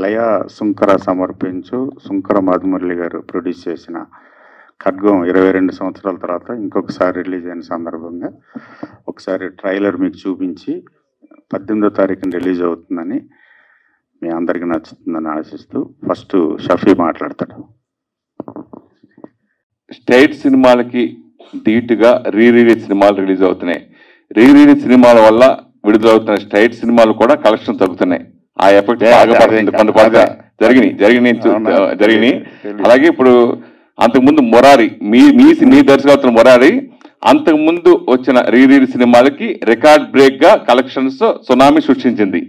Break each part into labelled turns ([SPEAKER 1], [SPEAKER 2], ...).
[SPEAKER 1] లయ సుంకర సమర్పించు సుంకర మధుమురళి గారు ప్రొడ్యూస్ చేసిన ఖడ్గం 22 సంవత్సరాల తర్వాత ఇంకొకసారి రిలీజ్ అయిన సందర్భంగా ఒకసారి ట్రైలర్ మీకు చూపించి 18వ తారీఖున రిలీజ్ అవుతుందని మీ అందరికీ నచ్చుతుందని ఆశిస్తూ ఫస్ట్ షఫీ మాట్లాడతాడు.
[SPEAKER 2] స్టేట్ సినిమాలకి ధీటుగా రీలీజ్ సినిమాలు రిలీజ్ అవుతున్నాయి. రీలీజ్ సినిమాల వల్ల విడుదలవుతున్న స్టేట్ సినిమాలు కూడా కలెక్షన్ తగ్గుతున్నాయి. ఆ ఎఫెక్ట్ బాగా పడుతుంది. జరిగినాయి. అలాగే ఇప్పుడు అంతకుముందు మొరారి మీ దర్శకత్వం మొరారి అంతకుముందు వచ్చిన రీలీజ్ సినిమాలకి రికార్డ్ బ్రేక్ గా కలెక్షన్స్ సునామీ సృష్టించింది.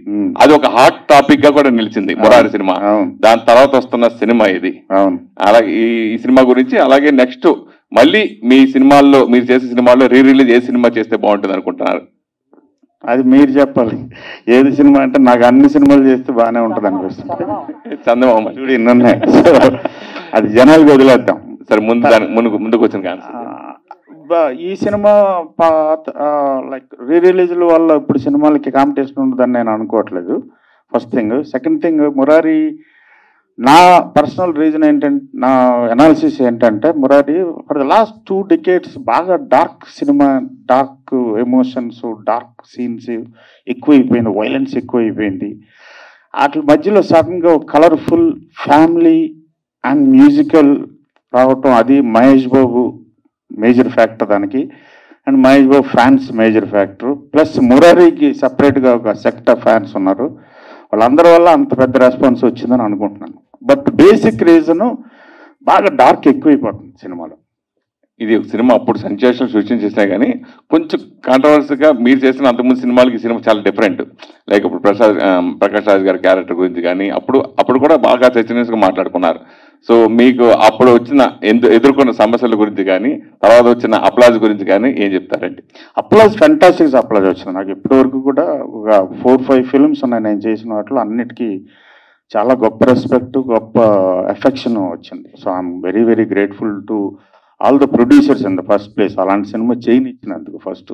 [SPEAKER 2] అది ఒక హాట్ టాపిక్ గా కూడా నిలిచింది మొరారి సినిమా. దాని తర్వాత వస్తున్న సినిమా ఇది. అలాగే ఈ సినిమా గురించి, అలాగే నెక్స్ట్ మళ్ళీ మీ సినిమాల్లో మీరు చేసే సినిమాల్లో రిలీజ్ ఏ సినిమా చేస్తే బాగుంటుంది అనుకుంటున్నారు?
[SPEAKER 1] అది మీరు చెప్పాలి. ఏది సినిమా అంటే నాకు అన్ని సినిమాలు చేస్తే బాగానే ఉంటుంది అనిపిస్తుంది.
[SPEAKER 2] చందమామ
[SPEAKER 1] చూడు ఇన్ని ఉన్నాయి. అది జనాలకు వదిలేద్దాం.
[SPEAKER 2] సరే, ముందుకు వచ్చిన
[SPEAKER 1] ఈ సినిమా లైక్ రిలీజ్ల వల్ల ఇప్పుడు సినిమాలకి కాంపిటీషన్ ఉంటుందని నేను అనుకోవట్లేదు. First thing. Second thing, Murari నా పర్సనల్ రీజన్ ఏంటంటే, నా అనాలిసిస్ ఏంటంటే, Murari for the last 2 decades బాగా dark cinema, dark emotions, dark scenes ఎక్కువైపోయింది, వైలెన్స్ ఎక్కువైపోయింది. వాటి మధ్యలో సడన్గా కలర్ఫుల్ ఫ్యామిలీ అండ్ మ్యూజికల్ రావటం, అది మహేష్ బాబు మేజర్ ఫ్యాక్టర్ దానికి. And Mahesh Babu fans major factor. Plus మురారికి సపరేట్గా ఒక సెక్ట్ ఆఫ్ ఫ్యాన్స్ ఉన్నారు. వాళ్ళందరి వల్ల అంత పెద్ద రెస్పాన్స్ వచ్చిందని అనుకుంటున్నాను. బట్ బేసిక్ రీజను బాగా డార్క్ ఎక్కువైపోతుంది సినిమాలో.
[SPEAKER 2] ఇది సినిమా అప్పుడు సెన్సేషన్ సృష్టించేసినా కానీ కొంచెం కాంట్రవర్సీగా మీరు చేసిన అంతకుముందు సినిమాలకి ఈ సినిమా చాలా డిఫరెంట్. లైక్ ఇప్పుడు ప్రకాష్ రాజ్ గారి క్యారెక్టర్ గురించి కానీ అప్పుడు కూడా బాగా చర్చనీయంగా మాట్లాడుకున్నారు. సో మీకు అప్పుడు వచ్చిన ఎదుర్కొన్న సమస్యల గురించి కానీ, తర్వాత వచ్చిన అప్లాజ్ గురించి కానీ ఏం చెప్తారండి?
[SPEAKER 1] అప్లాజ్ ఫెంటాస్టిక్ అప్లాజ్ వచ్చింది. నాకు ఇప్పటి వరకు కూడా ఒక 4-5 ఫిల్మ్స్ ఉన్నాయి నేను చేసిన వాటిలో, అన్నిటికీ చాలా గొప్ప రెస్పెక్ట్, గొప్ప ఎఫెక్షన్ వచ్చింది. So I'm very very grateful to all the producers in the first place, అలాంటి సినిమా చేయనిచ్చినందుకు ఫస్ట్.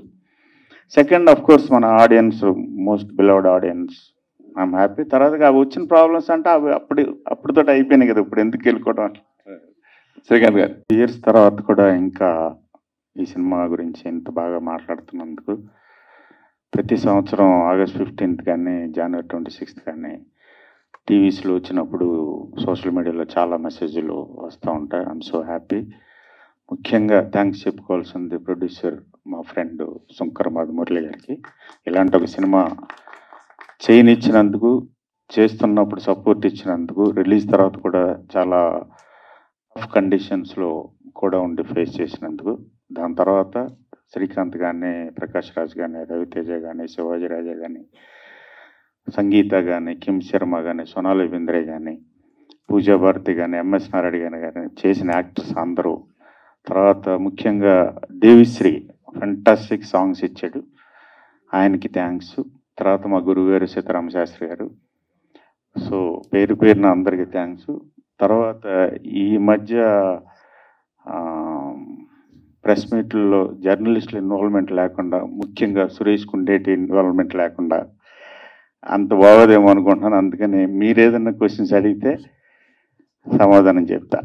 [SPEAKER 1] సెకండ్, ఆఫ్ కోర్స్ మన audience, most beloved audience, I'm happy. తర్వాత వచ్చిన ప్రాబ్లమ్స్ అంటే అవి అప్పుడుతో అయిపోయినాయి కదా, ఇప్పుడు ఎందుకు వెళ్ళుకోవడం.
[SPEAKER 2] శ్రీకాంత్ గారు,
[SPEAKER 1] ఇయర్స్ తర్వాత కూడా ఇంకా ఈ సినిమా గురించి ఇంత బాగా మాట్లాడుతున్నందుకు, ప్రతి సంవత్సరం August 15th కానీ January 26th కానీ టీవీస్లో వచ్చినప్పుడు సోషల్ మీడియాలో చాలా మెసేజ్లు వస్తూ ఉంటాయి. I'm so happy. ముఖ్యంగా థ్యాంక్స్ చెప్పుకోవాల్సింది ప్రొడ్యూసర్ మా ఫ్రెండ్ సుంకర మధుమురళి గారికి. ఇలాంటి ఒక సినిమా చేయనిచ్చినందుకు, చేస్తున్నప్పుడు సపోర్ట్ ఇచ్చినందుకు, రిలీజ్ తర్వాత కూడా చాలా టఫ్ కండిషన్స్లో కూడా ఉండి ఫేస్ చేసినందుకు. దాని తర్వాత శ్రీకాంత్ కానీ, ప్రకాష్ రాజ్ కానీ, రవితేజ కానీ, శివాజీ రాజా కానీ, సంగీత కానీ, కిమ్ శర్మ కానీ, సోనాలి బింద్రే కానీ, పూజా భారతి కానీ, ఎంఎస్ నారాయణ కానీ చేసిన యాక్టర్స్ అందరూ. తర్వాత ముఖ్యంగా దేవిశ్రీ ఫెంటాస్టిక్ సాంగ్స్ ఇచ్చాడు, ఆయనకి థ్యాంక్స్. తర్వాత మా గురువు గారు సీతారామ శాస్త్రి గారు. సో పేరు పేరున అందరికీ థ్యాంక్స్. తర్వాత ఈ మధ్య ప్రెస్ మీట్లలో జర్నలిస్టుల ఇన్వాల్వ్మెంట్ లేకుండా, ముఖ్యంగా సురేష్ కుండేటి ఇన్వాల్వ్మెంట్ లేకుండా అంత బాగోదేమో అనుకుంటున్నాను. అందుకని మీరు ఏదన్నా క్వశ్చన్స్ అడిగితే సమాధానం చెప్తా.